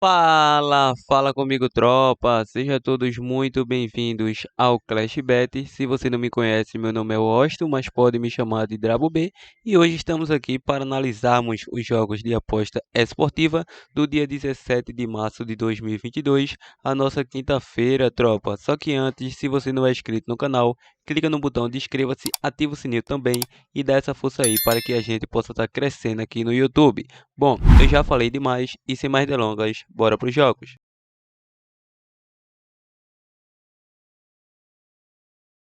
Fala comigo, tropa. Sejam todos muito bem-vindos ao Clash Bet. Se você não me conhece, meu nome é Washington, mas pode me chamar de Drabo B. E hoje estamos aqui para analisarmos os jogos de aposta esportiva do dia 17 de março de 2022, a nossa quinta-feira, tropa. Só que antes, se você não é inscrito no canal, clica no botão de inscreva-se, ativa o sininho também e dá essa força aí para que a gente possa estar crescendo aqui no YouTube. Bom, eu já falei demais e sem mais delongas, bora para os jogos.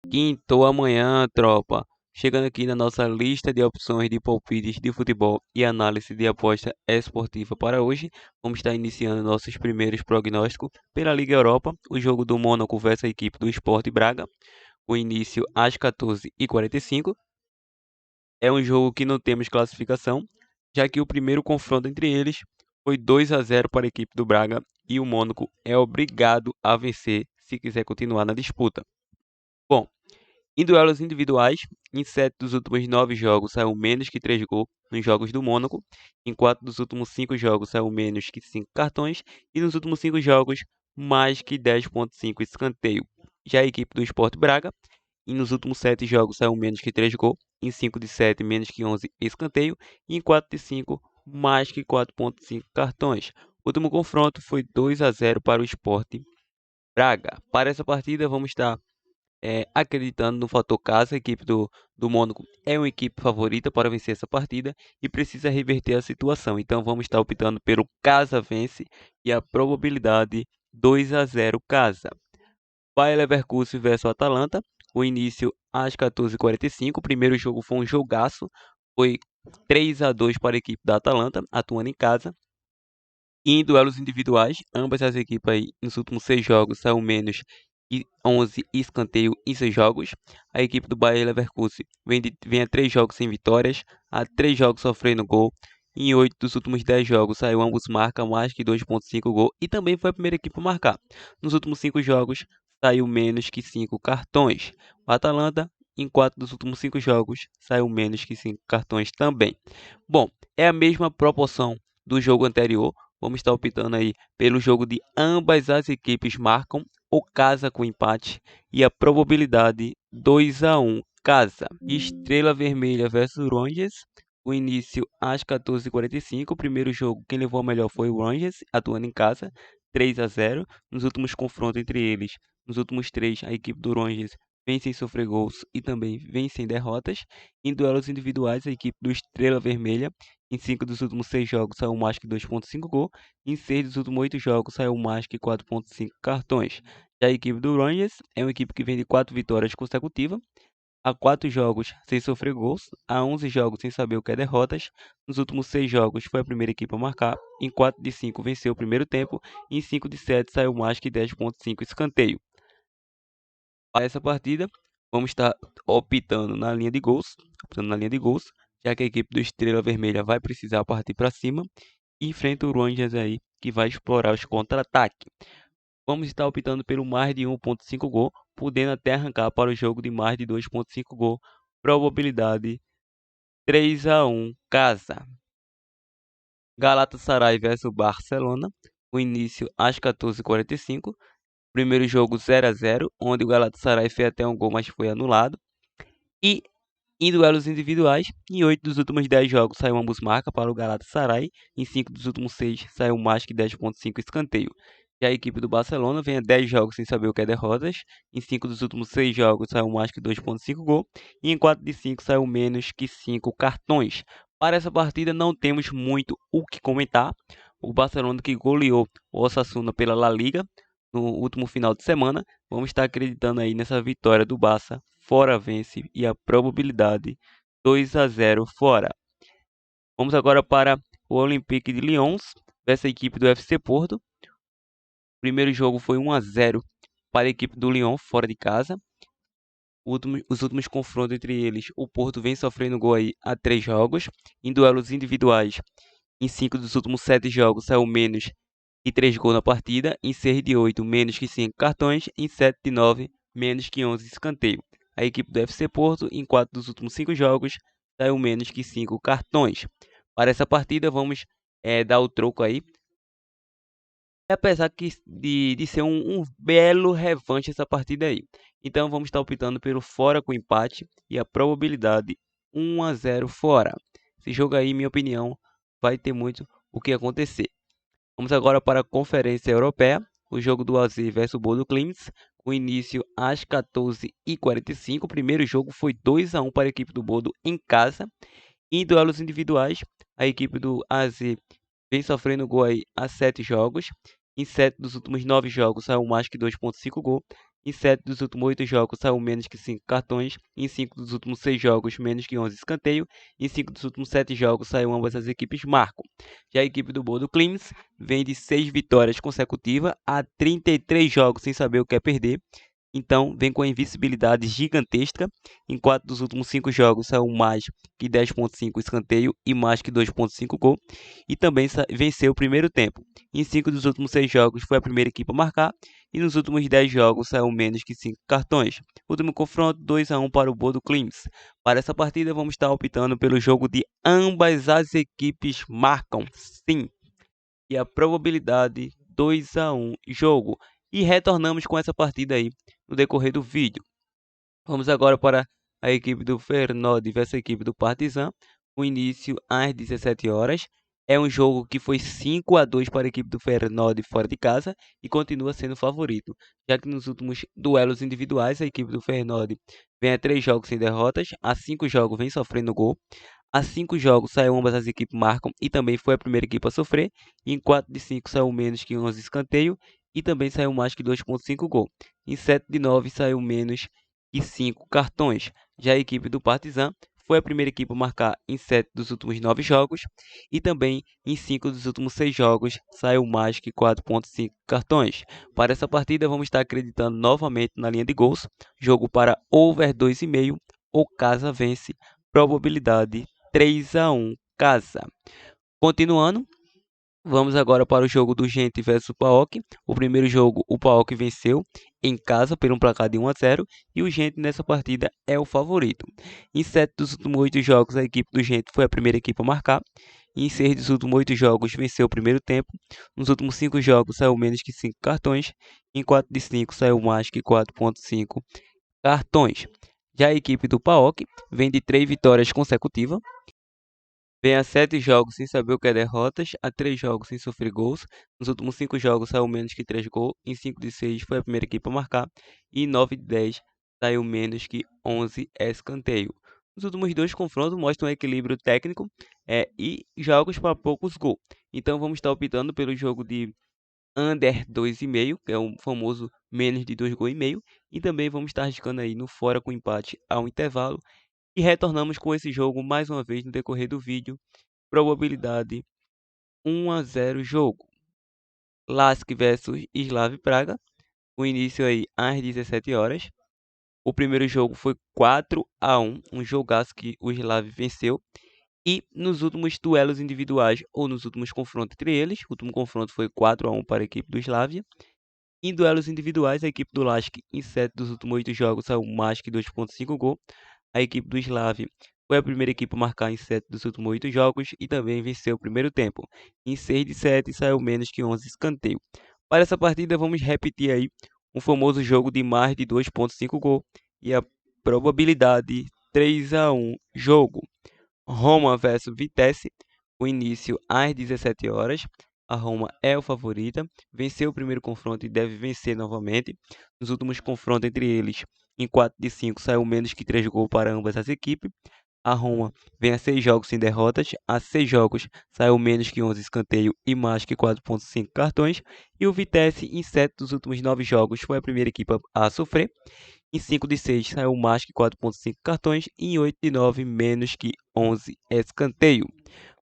Quinto amanhã, tropa. Chegando aqui na nossa lista de opções de palpites de futebol e análise de aposta esportiva para hoje, vamos estar iniciando nossos primeiros prognósticos pela Liga Europa, o jogo do Mônaco versus a equipe do Sport Braga, o início às 14h45. É um jogo que não temos classificação, já que o primeiro confronto entre eles foi 2-0 para a equipe do Braga e o Mônaco é obrigado a vencer se quiser continuar na disputa. Bom, em duelos individuais, em 7 dos últimos 9 jogos saiu menos que 3 gols nos jogos do Mônaco, em 4 dos últimos 5 jogos saiu menos que 5 cartões e nos últimos 5 jogos mais que 10,5 escanteio. Já a equipe do Sport Braga, e nos últimos 7 jogos saiu menos que 3 gols, em 5 de 7 menos que 11 escanteio e em 4 de 5 mais que 4,5 cartões. O último confronto foi 2-0 para o Sport Braga. Para essa partida vamos estar acreditando no fator casa. A equipe do Mônaco é uma equipe favorita para vencer essa partida e precisa reverter a situação. Então vamos estar optando pelo casa vence e a probabilidade 2-0 casa. Bayer Leverkusen versus Atalanta. O início às 14h45. O primeiro jogo foi um jogaço. Foi 3-2 para a equipe da Atalanta, atuando em casa. E em duelos individuais, ambas as equipes aí, nos últimos 6 jogos saiu menos que 11 escanteio em 6 jogos. A equipe do Bayer Leverkusen vem a 3 jogos sem vitórias, a 3 jogos sofrendo gol. Em 8 dos últimos 10 jogos saiu ambos marcam mais que 2,5 gol e também foi a primeira equipe a marcar. Nos últimos 5 jogos saiu menos que 5 cartões. O Atalanta, em 4 dos últimos 5 jogos, saiu menos que 5 cartões também. Bom, é a mesma proporção do jogo anterior. Vamos estar optando aí pelo jogo de ambas as equipes marcam ou casa com empate e a probabilidade 2-1 casa. Estrela Vermelha versus Rangers. O início às 14h45. O primeiro jogo, quem levou a melhor foi o Rangers, atuando em casa, 3-0. Nos últimos confrontos entre eles, nos últimos 3, a equipe do Rangers vem sem sofrer gols e também vem sem derrotas. Em duelos individuais, a equipe do Estrela Vermelha, em 5 dos últimos 6 jogos, saiu mais que 2,5 gol. Em 6 dos últimos 8 jogos, saiu mais que 4,5 cartões. Já a equipe do Rangers é uma equipe que vem de 4 vitórias consecutivas, há 4 jogos sem sofrer gols, há 11 jogos sem saber o que é derrotas. Nos últimos 6 jogos foi a primeira equipe a marcar, em 4 de 5 venceu o primeiro tempo, e em 5 de 7 saiu mais que 10,5 escanteio. Para essa partida, vamos estar optando na linha de gols, já que a equipe do Estrela Vermelha vai precisar partir para cima e enfrenta o Rangers aí, que vai explorar os contra-ataques. Vamos estar optando pelo mais de 1,5 gol, podendo até arrancar para o jogo de mais de 2,5 gol. Probabilidade 3-1 casa. Galatasaray versus Barcelona. O início às 14h45. Primeiro jogo 0-0, onde o Galatasaray fez até um gol, mas foi anulado. E em duelos individuais, em 8 dos últimos 10 jogos saiu ambos marca para o Galatasaray, em 5 dos últimos 6 saiu mais que 10,5 escanteio. Já a equipe do Barcelona vem a 10 jogos sem saber o que é derrotas, em 5 dos últimos 6 jogos saiu mais que 2,5 gol, e em 4 de 5 saiu menos que 5 cartões. Para essa partida não temos muito o que comentar. O Barcelona que goleou o Osasuna pela La Liga no último final de semana. Vamos estar acreditando aí nessa vitória do Barça. Fora vence e a probabilidade 2-0 fora. Vamos agora para o Olympique de Lyons versus a equipe do FC Porto. O primeiro jogo foi 1-0 para a equipe do Lyon fora de casa. Os últimos confrontos entre eles, o Porto vem sofrendo gol aí há 3 jogos. Em duelos individuais, em 5 dos últimos 7 jogos saiu menos que 3 gols na partida. Em 6 de 8, menos que 5 cartões. Em 7 de 9, menos que 11 escanteio. A equipe do FC Porto, em 4 dos últimos 5 jogos, saiu menos que 5 cartões. Para essa partida, vamos dar o troco aí. apesar de ser um belo revanche essa partida aí. Então vamos estar optando pelo fora com empate e a probabilidade 1-0 fora. Esse jogo aí, minha opinião, vai ter muito o que acontecer. Vamos agora para a Conferência Europeia, o jogo do AZ versus o Bodo Glimt, com início às 14h45. O primeiro jogo foi 2-1 para a equipe do Bodo em casa. Em duelos individuais, a equipe do AZ vem sofrendo gol aí há 7 jogos. Em 7 dos últimos 9 jogos saiu mais que 2,5 gol. Em 7 dos últimos 8 jogos saiu menos que 5 cartões. Em 5 dos últimos 6 jogos, menos que 11 escanteio. Em 5 dos últimos 7 jogos saiu ambas as equipes marcam. Já a equipe do Bodo Glimt vem de 6 vitórias consecutivas a 33 jogos sem saber o que é perder. Então, vem com a invencibilidade gigantesca. Em 4 dos últimos 5 jogos saiu mais que 10,5 escanteio e mais que 2,5 gol. E também venceu o primeiro tempo. Em 5 dos últimos 6 jogos foi a primeira equipe a marcar. E nos últimos 10 jogos saiu menos que 5 cartões. Último confronto, 2-1 para o Bodo Glimt. Para essa partida, vamos estar optando pelo jogo de ambas as equipes marcam. Sim. E a probabilidade 2-1 jogo. E retornamos com essa partida aí no decorrer do vídeo. Vamos agora para a equipe do Feyenoord versus a equipe do Partizan. O início às 17 horas. É um jogo que foi 5-2 para a equipe do Feyenoord fora de casa e continua sendo favorito, já que nos últimos duelos individuais a equipe do Feyenoord vem a 3 jogos sem derrotas, a 5 jogos vem sofrendo gol. Há 5 jogos saiu ambas as equipes marcam e também foi a primeira equipe a sofrer. E em 4 de 5 saiu menos que 11 escanteio e também saiu mais que 2,5 gol. Em 7 de 9 saiu menos que 5 cartões. Já a equipe do Partizan foi a primeira equipe a marcar em 7 dos últimos 9 jogos e também em 5 dos últimos 6 jogos saiu mais que 4,5 cartões. Para essa partida vamos estar acreditando novamente na linha de gols. Jogo para over 2,5 ou casa vence. Probabilidade 3-1 casa. Continuando, vamos agora para o jogo do Gente versus o PAOK. O primeiro jogo, o PAOK venceu em casa por um placar de 1-0 e o Gente nessa partida é o favorito. Em 7 dos últimos 8 jogos, a equipe do Gente foi a primeira equipe a marcar. Em 6 dos últimos 8 jogos, venceu o primeiro tempo. Nos últimos 5 jogos, saiu menos que 5 cartões. Em 4 de 5, saiu mais que 4,5 cartões. Já a equipe do PAOK vem de 3 vitórias consecutivas. Vem a 7 jogos sem saber o que é derrotas, a 3 jogos sem sofrer gols. Nos últimos 5 jogos saiu menos que 3 gols. Em 5 de 6 foi a primeira equipe a marcar. E em 9 de 10 saiu menos que 11 escanteio. Os últimos 2 confrontos mostram um equilíbrio técnico e jogos para poucos gols. Então vamos estar optando pelo jogo de under 2,5, que é o famoso menos de 2,5 gols. E também vamos estar arriscando aí no fora com empate ao intervalo. E retornamos com esse jogo mais uma vez no decorrer do vídeo. Probabilidade 1-0 jogo. Lask versus Slav Praga. O início aí às 17 horas. O primeiro jogo foi 4-1, um jogaço que o Slav venceu. E nos últimos duelos individuais ou nos últimos confrontos entre eles, o último confronto foi 4-1 para a equipe do Slavia. Em duelos individuais, a equipe do Lask em 7 dos últimos 8 jogos saiu mais que 2,5 gol. A equipe do Slavia foi a primeira equipe a marcar em 7 dos últimos 8 jogos e também venceu o primeiro tempo. Em 6 de 7 saiu menos que 11 escanteio. Para essa partida vamos repetir aí um famoso jogo de mais de 2,5 gol e a probabilidade 3-1 jogo. Roma versus Vitesse, o início às 17 horas. A Roma é o favorita, venceu o primeiro confronto e deve vencer novamente. Nos últimos confrontos entre eles, em 4 de 5 saiu menos que 3 gols para ambas as equipes. A Roma vem a 6 jogos sem derrotas, a 6 jogos saiu menos que 11 escanteio e mais que 4,5 cartões. E o Vitesse, em 7 dos últimos 9 jogos, foi a primeira equipe a sofrer. Em 5 de 6 saiu mais que 4,5 cartões e em 8 de 9 menos que 11 escanteio.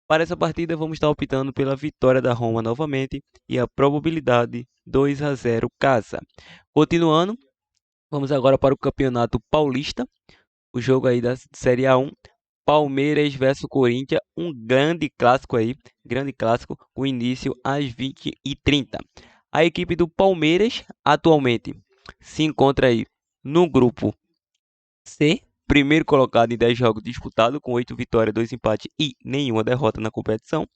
Para essa partida vamos estar optando pela vitória da Roma novamente e a probabilidade 2-0 casa. Continuando, vamos agora para o Campeonato Paulista, o jogo aí da Série A1. Palmeiras versus Corinthians, um grande clássico aí, grande clássico, com início às 20h30. A equipe do Palmeiras atualmente se encontra aí no grupo C, primeiro colocado em 10 jogos disputados, com 8 vitórias, 2 empates e nenhuma derrota na competição.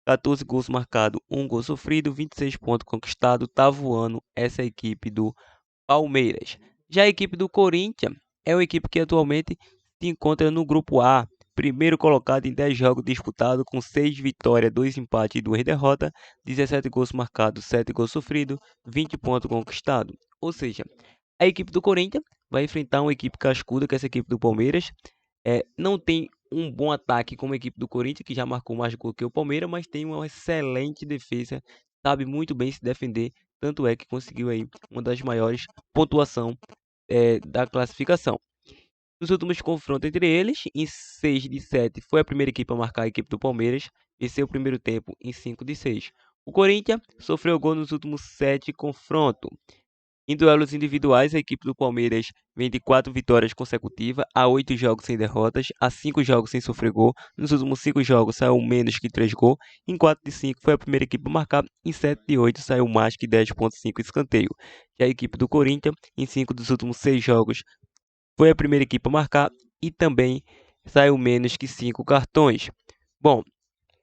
14 gols marcados, 1 gol sofrido, 26 pontos conquistados. Tá voando essa equipe do Palmeiras. Já a equipe do Corinthians é uma equipe que atualmente se encontra no grupo A, primeiro colocado em 10 jogos disputados, com 6 vitórias, 2 empates e 2 derrotas, 17 gols marcados, 7 gols sofridos, 20 pontos conquistados. Ou seja, a equipe do Corinthians vai enfrentar uma equipe cascuda, que é essa equipe do Palmeiras. Não tem um bom ataque como a equipe do Corinthians, que já marcou mais gol que o Palmeiras, mas tem uma excelente defesa, sabe muito bem se defender, tanto é que conseguiu aí uma das maiores pontuação da classificação. Nos últimos confrontos entre eles, em 6 de 7, foi a primeira equipe a marcar, a equipe do Palmeiras, venceu o primeiro tempo em 5 de 6. O Corinthians sofreu gol nos últimos 7 confrontos. Em duelos individuais, a equipe do Palmeiras vem de 4 vitórias consecutivas, a 8 jogos sem derrotas, a 5 jogos sem sofrer gol. Nos últimos 5 jogos saiu menos que 3 gols. Em 4 de 5 foi a primeira equipe a marcar. Em 7 de 8 saiu mais que 10,5 escanteio. Já a equipe do Corinthians, em 5 dos últimos 6 jogos, foi a primeira equipe a marcar e também saiu menos que 5 cartões. Bom,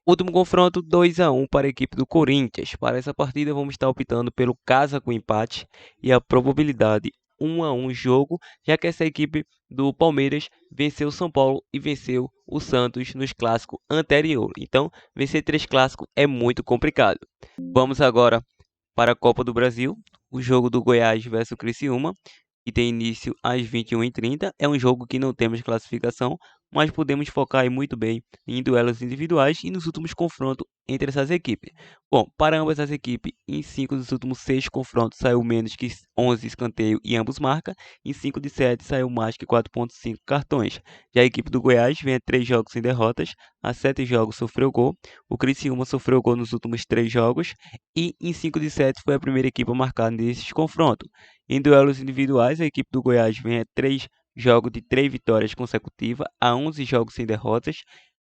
último confronto 2-1 para a equipe do Corinthians. Para essa partida vamos estar optando pelo casa com empate e a probabilidade 1-1 jogo, já que essa equipe do Palmeiras venceu o São Paulo e venceu o Santos nos clássicos anteriores. Então, vencer 3 clássicos é muito complicado. Vamos agora para a Copa do Brasil, o jogo do Goiás versus Criciúma, que tem início às 21h30. É um jogo que não temos classificação, mas podemos focar aí muito bem em duelos individuais e nos últimos confrontos entre essas equipes. Bom, para ambas as equipes, em 5 dos últimos 6 confrontos saiu menos que 11 escanteios e ambos marcam. Em 5 de 7 saiu mais que 4,5 cartões. Já a equipe do Goiás vem a 3 jogos sem derrotas, a 7 jogos sofreu gol. O Criciúma sofreu gol nos últimos 3 jogos e em 5 de 7 foi a primeira equipe a marcar nesses confrontos. Em duelos individuais, a equipe do Goiás vem a 3 jogos de 3 vitórias consecutivas, a 11 jogos sem derrotas.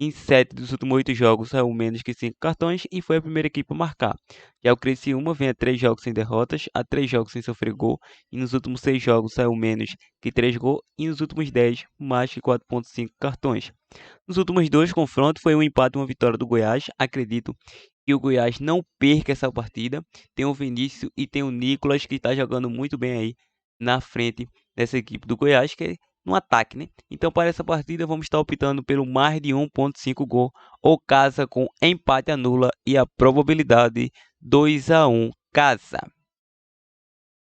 Em 7 dos últimos 8 jogos saiu menos que 5 cartões e foi a primeira equipe a marcar. Já o Criciúma vem a 3 jogos sem derrotas, a 3 jogos sem sofrer gol, e nos últimos 6 jogos saiu menos que 3 gols e nos últimos 10 mais que 4,5 cartões. Nos últimos 2 confrontos foi um empate e uma vitória do Goiás. Acredito que o Goiás não perca essa partida. Tem o Vinícius e tem o Nicolas, que está jogando muito bem aí na frente dessa equipe do Goiás, que é no ataque, né? Então, para essa partida, vamos estar optando pelo mais de 1,5 gol ou casa com empate anula e a probabilidade 2-1 casa.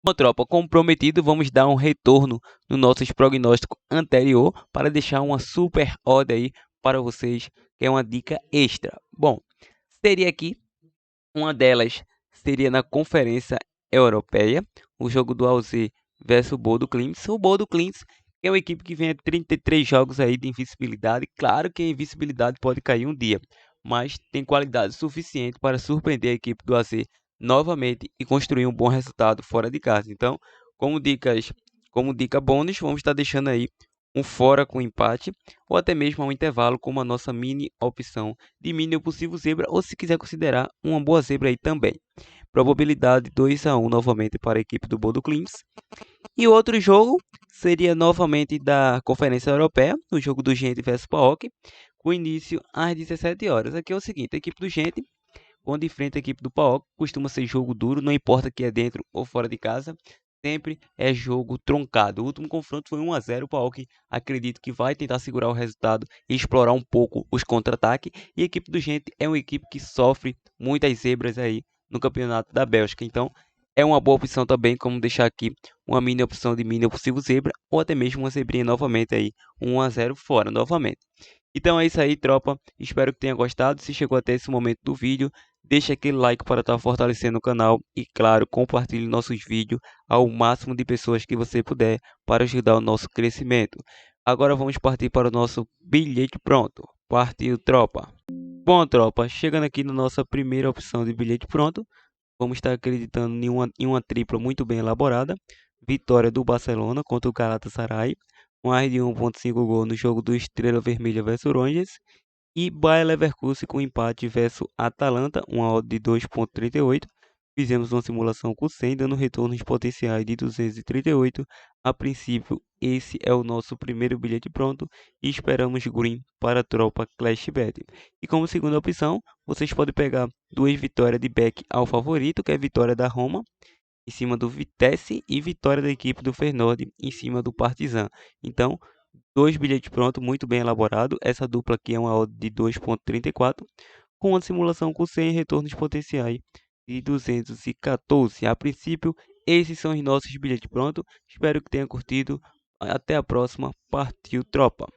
Bom, tropa, como prometido, vamos dar um retorno no nosso prognóstico anterior para deixar uma super odd aí para vocês, que é uma dica extra. Bom, seria aqui, uma delas seria na Conferência Europeia, o jogo do AZ versus o Bodo Glimt. O Bodo Glimt é uma equipe que vem a 33 jogos aí de invencibilidade. Claro que a invencibilidade pode cair um dia, mas tem qualidade suficiente para surpreender a equipe do AZ novamente e construir um bom resultado fora de casa. Então, como dica bônus, vamos estar deixando aí um fora com empate ou até mesmo um intervalo como a nossa mini opção de mini ou possível zebra, ou se quiser considerar uma boa zebra aí também. Probabilidade 2-1 novamente para a equipe do Bodo Glimt. E o outro jogo seria novamente da Conferência Europeia, o jogo do Gente versus PAOK, com início às 17 horas. Aqui é o seguinte, a equipe do Gente, quando enfrenta a equipe do PAOK, costuma ser jogo duro, não importa que é dentro ou fora de casa, sempre é jogo truncado. O último confronto foi 1-0, o PAOK acredito que vai tentar segurar o resultado e explorar um pouco os contra-ataques, e a equipe do Gente é uma equipe que sofre muitas zebras aí no campeonato da Bélgica, então é uma boa opção também, como deixar aqui uma mini opção de mini possível zebra, ou até mesmo uma zebrinha novamente aí, 1-0 fora novamente. Então é isso aí, tropa. Espero que tenha gostado. Se chegou até esse momento do vídeo, deixa aquele like para estar fortalecendo o canal e, claro, compartilhe nossos vídeos ao máximo de pessoas que você puder para ajudar o nosso crescimento. Agora vamos partir para o nosso bilhete pronto. Partiu, tropa. Bom, tropa, chegando aqui na nossa primeira opção de bilhete pronto, vamos estar acreditando em uma tripla muito bem elaborada. Vitória do Barcelona contra o Galatasaray, mais de 1,5 gol no jogo do Estrela Vermelha versus Rangers. E Bayer Leverkusen com empate versus Atalanta, uma odd de 2,38. Fizemos uma simulação com 100, dando retornos potenciais de 238 A princípio, esse é o nosso primeiro bilhete pronto e esperamos green para a tropa Clash Bet. E como segunda opção, vocês podem pegar duas vitórias de back ao favorito, que é a vitória da Roma, em cima do Vitesse, e vitória da equipe do Feyenoord em cima do Partizan. Então, dois bilhetes prontos, muito bem elaborado. Essa dupla aqui é uma odd de 2,34, com uma simulação com 100 retornos potenciais de 214. A princípio, esses são os nossos bilhetes prontos. Espero que tenha curtido. Até a próxima. Partiu, tropa!